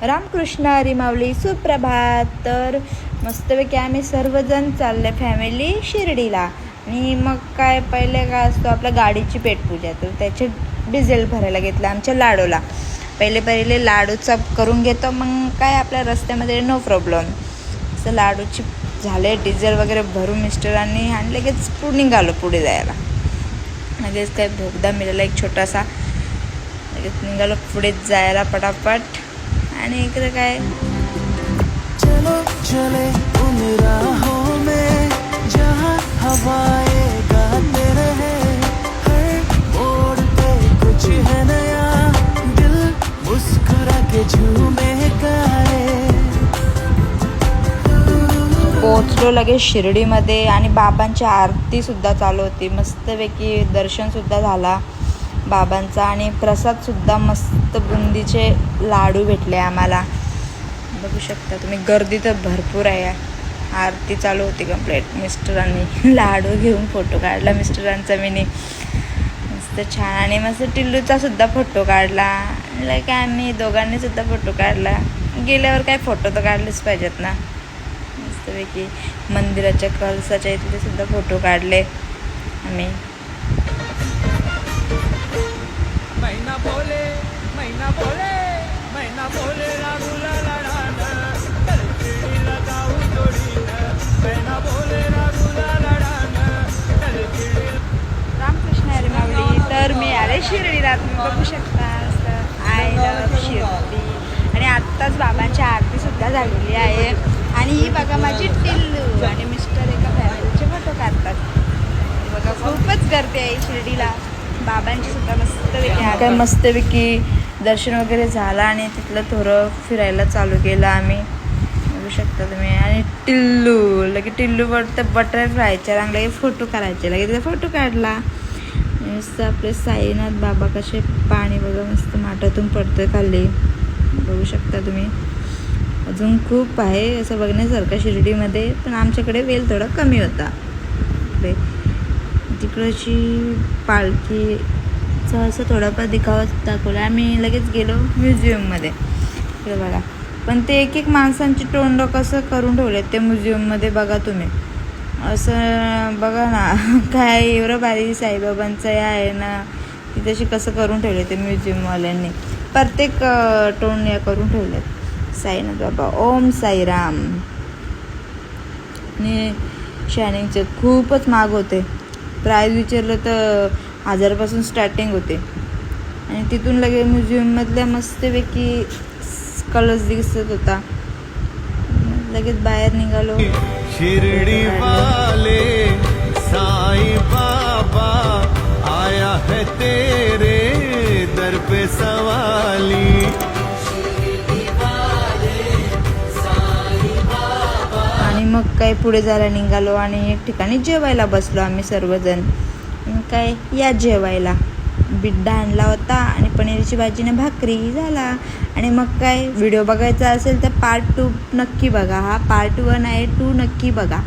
रामकृष्ण हरी माऊली सुप्रभात. तर मस्तपैकी आम्ही सर्वजण चालले फॅमिली शिर्डीला. आणि मग काय पहिले काय असतो आपल्या गाडीची पेटपूजा, तर त्याचे डिझेल भरायला घेतलं आमच्या लाडूला. पहिले लाडूचा करून घेतो, मग काय आपल्या रस्त्यामध्ये नो प्रॉब्लेम. असं लाडूची झाले डिझेल वगैरे भरून मिस्टरांनी आणि लगेच निघालो पुढे जायला. लगेच काय भोगदा मिळाला एक छोटासा, लगेच निघालो पुढे जायला पटापट. आणि इकडे काय चलो चले उन राहों में जहाँ हवाएं गाते रहे, हर मोड़ पे कुछ है नया, दिल मुस्कुरा के झूमे गाए. पोहोचलो लगेच शिर्डीमध्ये. आणि बाबांची आरतीसुद्धा चालू होती. मस्तपैकी दर्शनसुद्धा झाला बाबांचा. आणि प्रसादसुद्धा मस्त बुंदीचे लाडू भेटले आम्हाला. बघू शकता तुम्ही, गर्दी तर भरपूर आहे. आरती चालू होती कंप्लीट. मिस्टरांनी लाडू घेऊन फोटो काढला मिस्टरांचा मिनी मस्त छान. आणि मस्त टिल्लूचा सुद्धा फोटो काढला. लाईक आम्ही दोघांनी सुद्धा फोटो काढला. गेल्यावर काय फोटो तर काढलेच पाहिजेत ना. मस्तपैकी मंदिराच्या कळसाच्या इथले सुद्धा फोटो काढले आम्ही. मैना बोले मैना बोले मैना बोले रागुला लढान, तलकिडीला जाऊ जोडीन, मैना बोले रागुला लढान, तलकिडीला. रामकृष्ण हरी माऊली. तर मी आले शिर्डीला, तुम्ही बघू शकता. I love Shirdi. आणि आत्ताच बाबांची आरतीसुद्धा झालेली आहे. आणि ही बघा माझी टिल्लू आणि मिस्टर एका फॅमिलीचे फोटो काढतात. बघा खूपच गर्दी आहे शिर्डीला. बाबांची सुद्धा मस्तपैकी काय मस्तपैकी दर्शन वगैरे झालं. आणि तिथलं थोडं फिरायला चालू केलं आम्ही, बघू शकता तुम्ही. आणि टिल्लूवर तर बटरफ्लायच्या लगे फोटो काढायचे, लगे तिचा फोटो काढला. मस्त आपले साईनाथ बाबा कसे पाणी बघा मस्त माठातून पडतं खाली, बघू शकता तुम्ही. अजून खूप आहे असं बघण्यासारखं शिर्डीमध्ये, पण आमच्याकडे वेळ थोडा कमी होता. तिकडची पालखीचा असं थोडाफार दिखावा दाखवला. आम्ही लगेच गेलो म्युझियममध्ये. इकडे बघा, पण ते एक माणसांची तोंड कसं करून ठेवले ते म्युझियममध्ये बघा तुम्ही. असं बघा ना, काय एवढं भारी साईबाबांचं आहे ना, ती तशी कसं करून ठेवले ते म्युझियमवाल्यांनी. प्रत्येक तोंड या करून ठेवलेत. साईनाथ बाबा, ओम साईराम. आणि शायनिंगचे खूपच महाग होते. प्राईज विचारलं तर 1000पासून स्टार्टिंग होते. आणि तिथून लगेच म्युझियममधल्या मस्तपैकी कलर्स दिसत होता. लगेच बाहेर निघालो. शिर्डी वाले साईं बाबा आया है तेरे दर पे सवाली. आणि मग काय पुढे जायला निघालो. आणि एक ठिकाणी जेवायला बसलो आम्ही सर्वजण. काय या जेवायला बिड्डा आणला होता आणि पनीरची भाजीने भाकरी झाला. आणि मग काय व्हिडिओ बघायचा असेल तर पार्ट 2 नक्की बघा. हा पार्ट 1 आहे, 2 नक्की बघा.